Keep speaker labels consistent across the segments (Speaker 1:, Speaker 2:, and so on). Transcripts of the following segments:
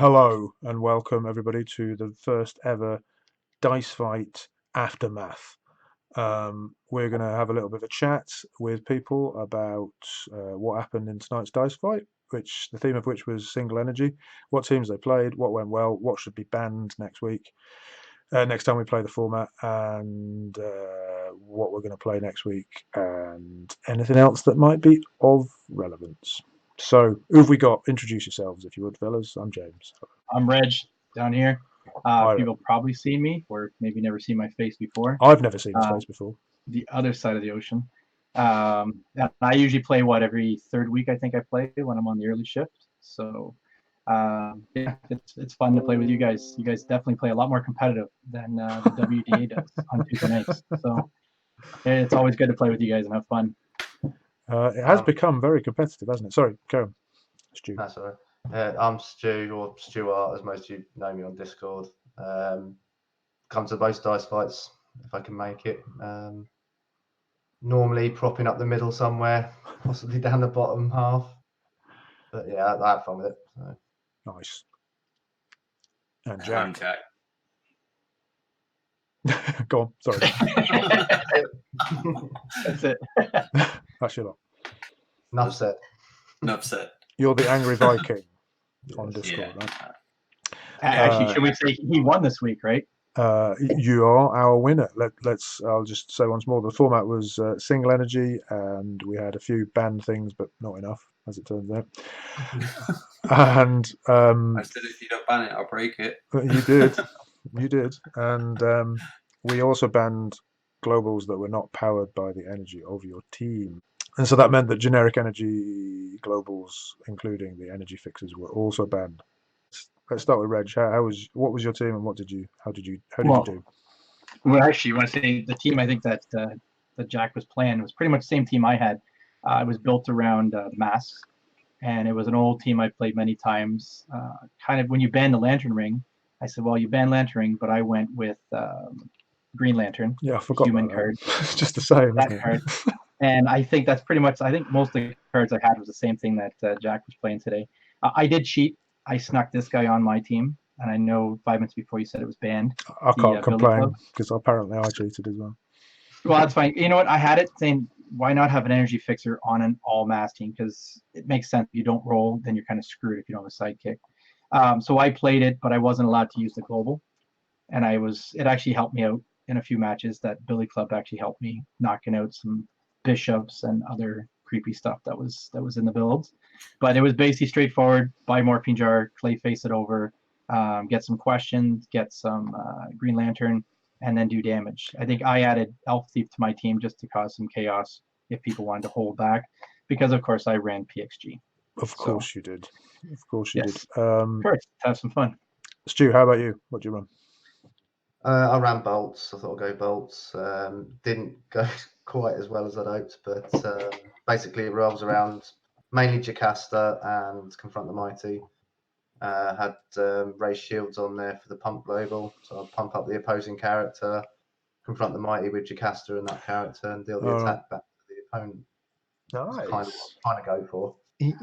Speaker 1: Hello and welcome everybody to the first ever Dice Fight Aftermath. We're going to have a little bit of a chat with people about what happened in tonight's Dice Fight, which the theme of which was single energy, what teams they played, what went well, what should be banned next week, next time we play the format, and what we're going to play next week, and anything else that might be of relevance. So, who have we got? Introduce yourselves, if you would, fellas. I'm James.
Speaker 2: I'm Reg down here.
Speaker 1: Hi,
Speaker 2: People probably seen me or maybe never seen my face before.
Speaker 1: I've never seen his face before.
Speaker 2: The other side of the ocean. And I usually play every third week. I think I play when I'm on the early shift. So yeah, it's fun to play with you guys. You guys definitely play a lot more competitive than the WDA does on Tuesday nights. So it's always good to play with you guys and have fun.
Speaker 1: It has become very competitive, hasn't it? Sorry, go on, Stu.
Speaker 3: That's all right. I'm Stu, or Stuart, as most of you know me on Discord. Come to most dice fights if I can make it. Normally propping up the middle somewhere, possibly down the bottom half. But yeah, I have fun with it. So.
Speaker 1: Nice. And Jack. Go on, sorry.
Speaker 2: That's it.
Speaker 1: That's your lot.
Speaker 3: Enough said.
Speaker 4: Enough said.
Speaker 1: You're the Angry Viking on Discord, right?
Speaker 2: Actually, should we say he won this week, right?
Speaker 1: You are our winner. I'll just say once more, the format was single energy, and we had a few banned things, but not enough, as it turns out. And
Speaker 4: I said if you don't ban it, I'll break it.
Speaker 1: You did, and we also banned globals that were not powered by the energy of your team. And so that meant that generic energy globals, including the energy fixes, were also banned. Let's start with Reg. What was your team, and how did you do?
Speaker 2: Well, actually, you want to say the team I think that Jack was playing was pretty much the same team I had. It was built around masks, and it was an old team I played many times. Kind of when you ban the Lantern Ring, I said, well, you ban Lantern Ring, but I went with Green Lantern.
Speaker 1: Yeah, I forgot
Speaker 2: human
Speaker 1: about
Speaker 2: card.
Speaker 1: It's just the same,
Speaker 2: that
Speaker 1: isn't it?
Speaker 2: card. And I think that's pretty much. I think most of the cards I had was the same thing that Jack was playing today. I did cheat. I snuck this guy on my team, and I know 5 minutes before you said it was banned.
Speaker 1: I can't complain because apparently I cheated as well.
Speaker 2: Well, that's fine. You know what? I had it saying, why not have an energy fixer on an all-mass team? Because it makes sense. If you don't roll, then you're kind of screwed if you don't have a sidekick. So I played it, but I wasn't allowed to use the global, and it actually helped me out in a few matches. That Billy Club actually helped me knocking out some bishops and other creepy stuff that was in the builds. But it was basically straightforward: buy Morphine Jar, clay face it over, get some questions, get some Green Lantern, and then do damage. I think I added Elf Thief to my team just to cause some chaos if people wanted to hold back, because of course I ran PXG.
Speaker 1: Of course you did. Of course you did.
Speaker 2: First, have some fun.
Speaker 1: Stu, how about you? What do you run?
Speaker 3: I ran bolts. I thought I'd go bolts. Didn't go quite as well as I'd hoped, but basically it revolves around mainly Jocasta and Confront the Mighty. Had raise shields on there for the pump global, so I'll pump up the opposing character, confront the mighty with Jocasta and that character, and deal the attack back to the opponent.
Speaker 1: Nice.
Speaker 3: That's kind of what I'm trying to go for.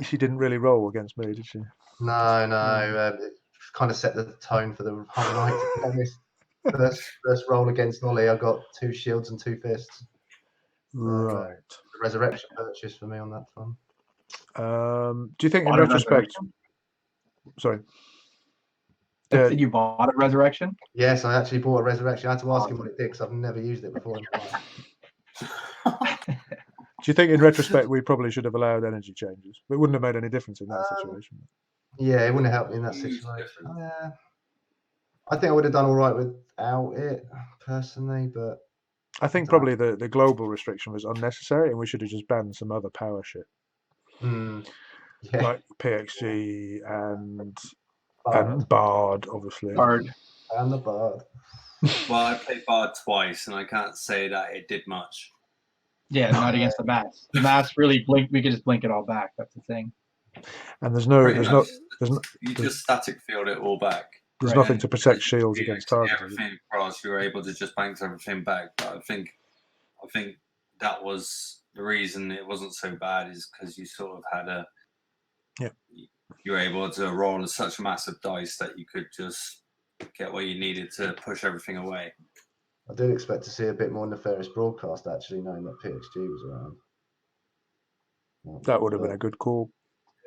Speaker 1: She didn't really roll against me, did she?
Speaker 3: No. It kind of set the tone for the whole night. To be honest. First roll against Ollie, I got 2 shields and 2 fists.
Speaker 1: Right.
Speaker 3: The resurrection purchase for me on that front.
Speaker 1: Do you think in retrospect? Sorry.
Speaker 2: Did you bought a resurrection?
Speaker 3: Yes, I actually bought a resurrection. I had to ask him what it did because I've never used it before.
Speaker 1: Do you think in retrospect we probably should have allowed energy changes? It wouldn't have made any difference in that situation.
Speaker 3: Yeah, it wouldn't have helped me in that situation. I think I would have done all right without it personally, but
Speaker 1: I think probably the global restriction was unnecessary, and we should have just banned some other power shit, like PXG and Bard, obviously.
Speaker 2: Bard
Speaker 3: and the Bard.
Speaker 4: Well, I played Bard twice, and I can't say that it did much.
Speaker 2: Yeah, not against the mass. The mass really blink. We could just blink it all back. That's the thing.
Speaker 1: And
Speaker 4: you just static field it all back.
Speaker 1: There's nothing to protect shields against targets.
Speaker 4: Everything across, you were able to just bounce everything back. But I think that was the reason it wasn't so bad, is because you sort of had you were able to roll such a massive dice that you could just get what you needed to push everything away.
Speaker 3: I do expect to see a bit more nefarious broadcast, actually, knowing that PXG was around.
Speaker 1: That would have been a good call.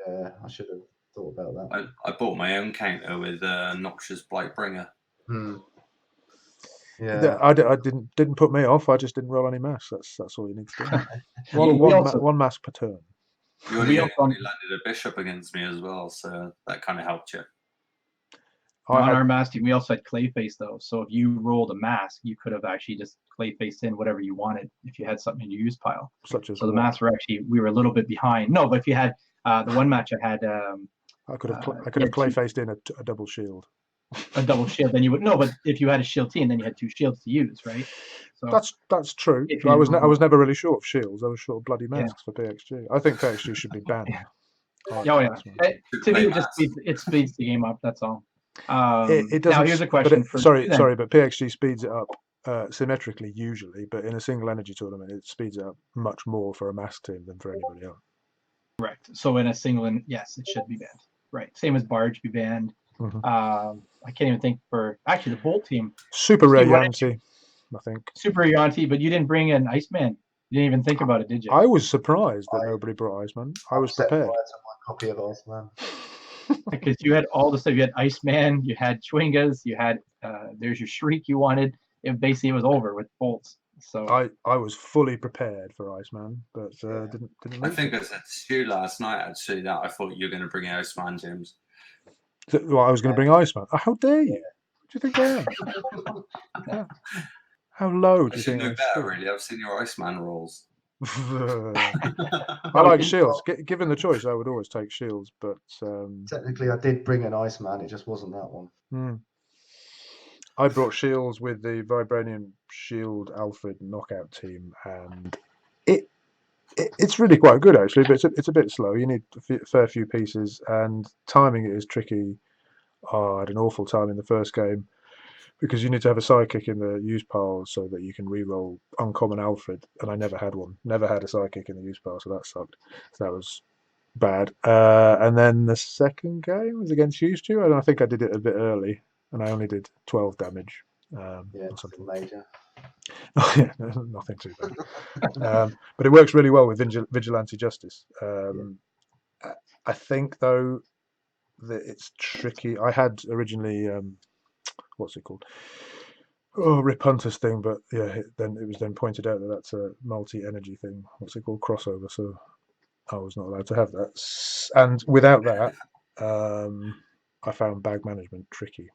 Speaker 3: Yeah, I should have thought about that.
Speaker 4: I bought my own counter with Noxious Blightbringer.
Speaker 3: Yeah,
Speaker 1: I didn't put me off. I just didn't roll any mass. That's all you need to do. One mass per turn.
Speaker 4: You only landed a bishop against me as well, so that kind of helped you.
Speaker 2: On our mass team, we also had Clayface though. So if you rolled a mask, you could have actually just Clayface in whatever you wanted if you had something in your use pile.
Speaker 1: Such as
Speaker 2: so the masks were we were a little bit behind. No, but if you had the one match I had,
Speaker 1: I could have Clayfaced in a double shield.
Speaker 2: A double shield, then you would no. But if you had a shield team, then you had 2 shields to use, right? So
Speaker 1: that's true. I was never really short of shields. I was short of bloody masks for PXG. I think PXG should be banned.
Speaker 2: To me, it speeds the game up. That's all.
Speaker 1: It doesn't.
Speaker 2: Now here's a question.
Speaker 1: Sorry, but PXG speeds it up symmetrically usually, but in a single energy tournament, it speeds it up much more for a mask team than for anybody else.
Speaker 2: Correct. So in a single, yes, it should be banned. Right. Same as Barge be banned. I can't even think for actually the Bolt team.
Speaker 1: Super Rare Yanti, I think.
Speaker 2: Super Yanti, but you didn't bring an Iceman. You didn't even think about it, did you?
Speaker 1: I was surprised that nobody brought Iceman. I was prepared.
Speaker 3: My copy of Iceman.
Speaker 2: Because you had all the stuff. You had Iceman, you had Chwingas, you had there's your Shriek you wanted. It basically was over with bolts. So
Speaker 1: I was fully prepared for Iceman, but didn't.
Speaker 4: I think I said to Stu last night actually that I thought you were going to bring Iceman, James.
Speaker 1: Well, I was going to bring Iceman. How dare you? What do you think I am? How low do you think?
Speaker 4: Know better, really. I've seen your Iceman rolls.
Speaker 1: I like shields. Given the choice, I would always take shields. But
Speaker 3: technically, I did bring an Iceman. It just wasn't that one.
Speaker 1: I brought shields with the Vibranium Shield Alfred knockout team, and it's really quite good actually. But it's a bit slow. You need a fair few pieces, and timing it is tricky. I had an awful time in the first game because you need to have a sidekick in the use pile so that you can re-roll uncommon Alfred, and I never had one. Never had a sidekick in the use pile, so that sucked. So that was bad. And then the second game was against you, Stu, and I think I did it a bit early, and I only did 12 damage. Or something
Speaker 3: major.
Speaker 1: Yeah, nothing too bad. But it works really well with Vigilante Justice. I think though that it's tricky. I had originally what's it called? Rip Hunter's thing, but it was pointed out that that's a multi-energy thing. What's it called? Crossover. So I was not allowed to have that. And without that, I found bag management tricky.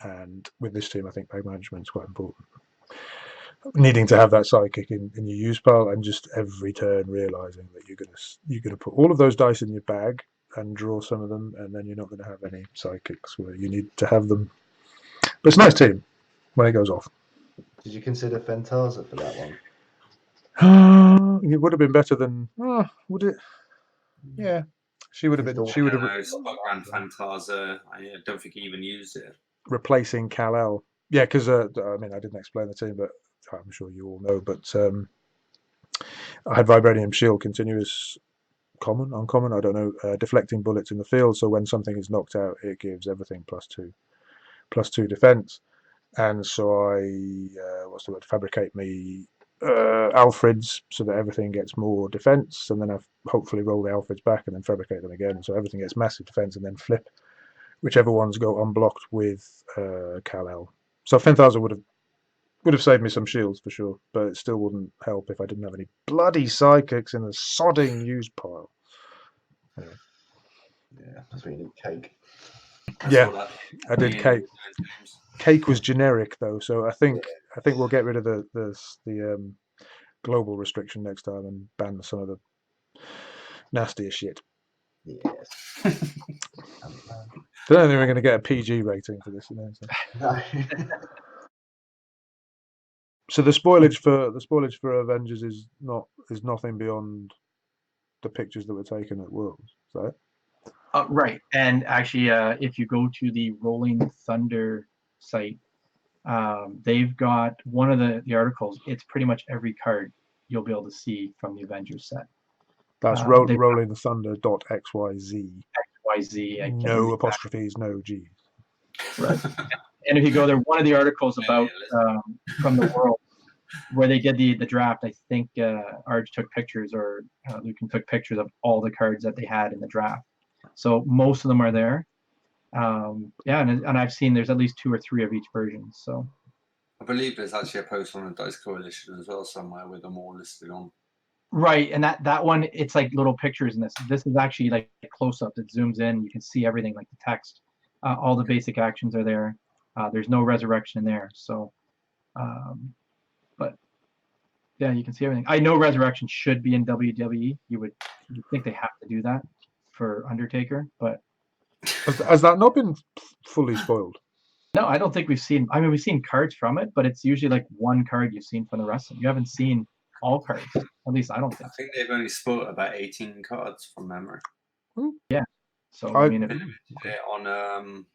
Speaker 1: And with this team, I think bag management is quite important. Needing to have that sidekick in your use pile, and just every turn realizing that you're gonna put all of those dice in your bag and draw some of them, and then you're not going to have any sidekicks where you need to have them. But it's a nice team when it goes off.
Speaker 3: Did you consider Fentaza for that one?
Speaker 1: It would have been better than. Would it? Yeah, she would have been. She would have.
Speaker 4: Grand Fentaza. I don't think he even used it.
Speaker 1: Replacing Kal-El. Yeah, because I didn't explain the team, but I'm sure you all know. But I had Vibranium Shield, continuous, common, uncommon, I don't know, deflecting bullets in the field. So when something is knocked out, it gives everything +2 defense. And so I fabricate me Alfreds so that everything gets more defense, and then I've hopefully roll the Alfreds back and then fabricate them again, so everything gets massive defense, and then flip whichever ones go unblocked with Kal-El. So Fenthaza would have saved me some shields for sure, but it still wouldn't help if I didn't have any bloody sidekicks in the sodding use pile. Anyway.
Speaker 3: Yeah, that's what you need, cake.
Speaker 1: I did cake. Cake was generic though, so I think we'll get rid of the global restriction next time and ban some of the nastier shit.
Speaker 3: Yes.
Speaker 1: I don't think we're going to get a PG rating for this, So.
Speaker 3: No.
Speaker 1: So the spoilage for Avengers is nothing beyond the pictures that were taken at Worlds, is that it?
Speaker 2: Right, and actually, if you go to the Rolling Thunder site, they've got one of the articles. It's pretty much every card you'll be able to see from the Avengers set.
Speaker 1: That's rollingthunder.xyz.
Speaker 2: XYZ. I can't
Speaker 1: No
Speaker 2: remember
Speaker 1: apostrophes, no G's.
Speaker 2: exactly. Right. And if you go there, one of the articles about from the world where they did the draft, I think Arj took pictures, or Lucan took pictures of all the cards that they had in the draft. So most of them are there. Yeah, and I've seen there's at least 2 or 3 of each version. So
Speaker 4: I believe there's actually a post on the Dice Coalition as well somewhere with them all listed on.
Speaker 2: right, and that one, it's like little pictures in this. This is actually like a close up that zooms in. You can see everything, like the text. All the basic actions are there. There's no resurrection in there. So, but yeah, you can see everything. I know resurrection should be in WWE. You'd think they have to do that for Undertaker, but
Speaker 1: Has that not been fully spoiled?
Speaker 2: no, I don't think we've seen. I mean, we've seen cards from it, but it's usually like one card you've seen from the wrestling. You haven't seen all cards. At least I don't think
Speaker 4: I
Speaker 2: so.
Speaker 4: think they've only spoiled about 18 cards from memory.
Speaker 2: Yeah. So I mean,
Speaker 4: On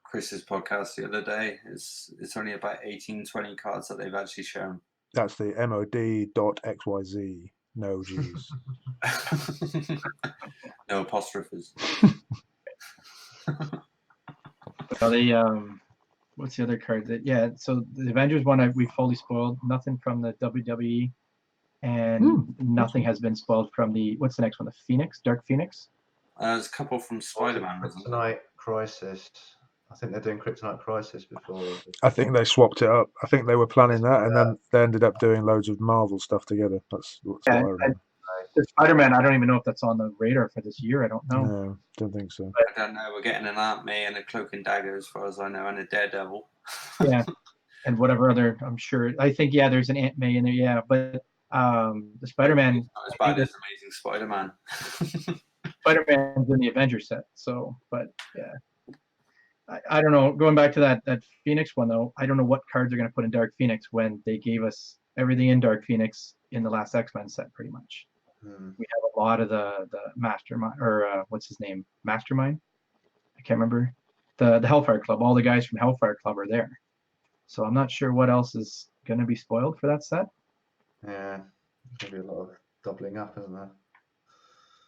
Speaker 4: Chris's podcast the other day, it's only about 18, 20 cards that they've actually shown.
Speaker 1: That's the mod.xyz. No G's.
Speaker 4: No apostrophes.
Speaker 2: they what's the other card that? Yeah. So the Avengers one, we fully spoiled. Nothing from the WWE, and nothing has been spoiled from the. What's the next one? The Phoenix, Dark Phoenix.
Speaker 4: There's a couple from Spider-Man.
Speaker 3: Kryptonite Crisis. I think they're doing Kryptonite Crisis before.
Speaker 1: I think they swapped it up. I think they were planning that, and then they ended up doing loads of Marvel stuff together. That's what I remember.
Speaker 2: The Spider-Man, I don't even know if that's on the radar for this year. I don't know.
Speaker 1: No, don't think so.
Speaker 4: I don't know. We're getting an Aunt May and a Cloak and Dagger, as far as I know, and a Daredevil.
Speaker 2: Yeah, and whatever other. I'm sure. I think there's an Aunt May in there. Yeah, but the Spider-Man.
Speaker 4: It's not as bad as Amazing Spider-Man.
Speaker 2: Spider-Man's in the Avengers set. So, but yeah. I don't know. Going back to that Phoenix one though, I don't know what cards they're going to put in Dark Phoenix when they gave us everything in Dark Phoenix in the last X-Men set, pretty much. We have a lot of the Mastermind, or what's his name, Mastermind. I can't remember. The Hellfire Club. All the guys from Hellfire Club are there. So I'm not sure what else is going to be spoiled for that set.
Speaker 3: Yeah, there's going to be a lot of doubling up, isn't there?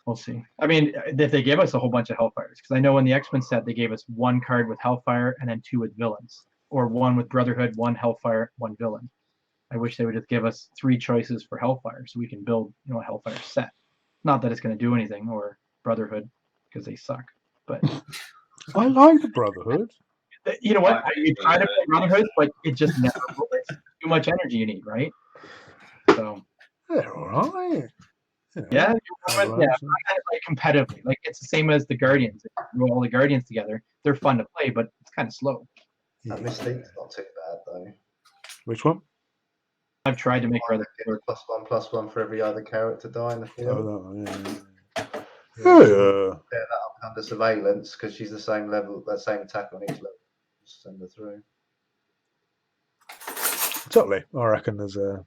Speaker 2: We'll see. I mean, if they give us a whole bunch of Hellfires, because I know in the X-Men set they gave us 1 card with Hellfire and then 2 with villains, or 1 with Brotherhood, 1 Hellfire, 1 villain. I wish they would just give us 3 choices for Hellfire so we can build, a Hellfire set. Not that it's going to do anything, or Brotherhood, because they suck. But
Speaker 1: I like the Brotherhood.
Speaker 2: You know what? You try to play Brotherhood, but it just never. It's too much energy you need, right? So
Speaker 1: they're all right.
Speaker 2: Yeah, like competitively. Like it's the same as the Guardians. If you roll all the Guardians together, they're fun to play, but it's kind of slow.
Speaker 3: That Mystique's not too bad though.
Speaker 1: Which one?
Speaker 2: I've tried to make Brotherhood
Speaker 3: +1/+1 for every other character die in the field.
Speaker 1: Oh, that one,
Speaker 3: Yeah,
Speaker 1: yeah.
Speaker 3: that up under surveillance because she's the same level, that same attack on each level. Just send her through.
Speaker 1: Totally. I reckon there's a.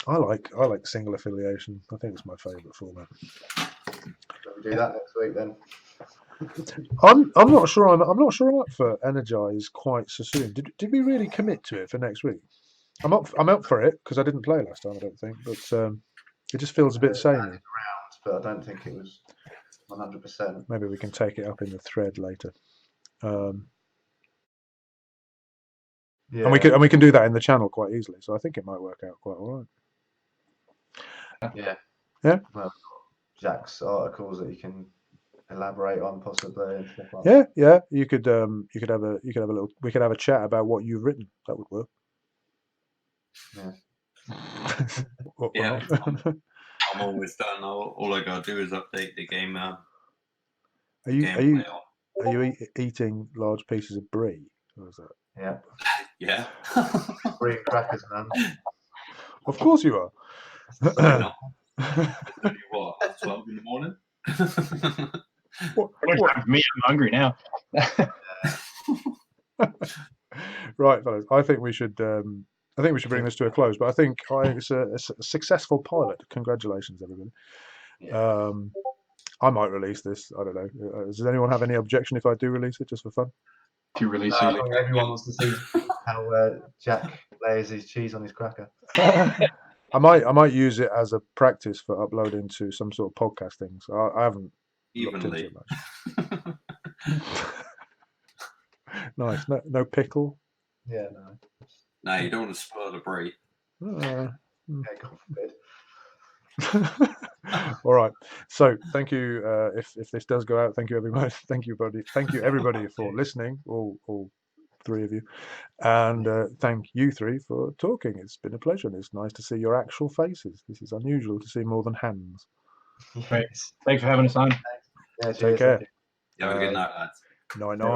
Speaker 1: I like single affiliation. I think it's my favourite format.
Speaker 3: We'll do that next week then.
Speaker 1: I'm not sure. I'm not sure I'm up for Energize quite so soon. Did we really commit to it for next week? I'm up for it because I didn't play last time. I don't think, but it just feels a bit samey.
Speaker 3: But I don't think it was 100%.
Speaker 1: Maybe we can take it up in the thread later.
Speaker 3: Yeah.
Speaker 1: And we can do that in the channel quite easily. So I think it might work out quite all right.
Speaker 3: Yeah.
Speaker 1: Yeah.
Speaker 3: Well, Jack's articles that you can elaborate on possibly and stuff like that.
Speaker 1: Yeah. You could have a little. We could have a chat about what you've written. That would work.
Speaker 3: Yeah.
Speaker 4: Yeah. I'm always done. All I gotta do is update the game.
Speaker 1: Are you eating large pieces of brie? Or is that?
Speaker 3: Yeah.
Speaker 4: Yeah.
Speaker 3: Brie and crackers, man.
Speaker 1: Of course you are.
Speaker 4: What? 12 in the morning.
Speaker 2: Me, I'm hungry now.
Speaker 1: Right, fellas. I think we should bring this to a close. But I think it's a successful pilot. Congratulations, everybody.
Speaker 3: Yeah.
Speaker 1: I might release this. I don't know. Does anyone have any objection if I do release it just for fun?
Speaker 2: To release
Speaker 3: I think everyone wants to see how Jack layers his cheese on his cracker.
Speaker 1: I might use it as a practice for uploading to some sort of podcast things. I haven't looked into it much. Nice. No pickle.
Speaker 3: Yeah, no.
Speaker 4: No, you don't want to spoil the brie.
Speaker 1: Uh,
Speaker 3: Yeah, God forbid.
Speaker 1: all right. So thank you. If this does go out, thank you everybody. Thank you, buddy. Thank you everybody for listening. All three of you, and thank you three for talking. It's been a pleasure. And it's nice to see your actual faces. This is unusual to see more than hands.
Speaker 2: Great. Thanks for having us on.
Speaker 3: Yeah,
Speaker 1: Take
Speaker 3: cheers.
Speaker 1: care.
Speaker 3: Thank you.
Speaker 4: Have a good night, lads.
Speaker 1: Night night.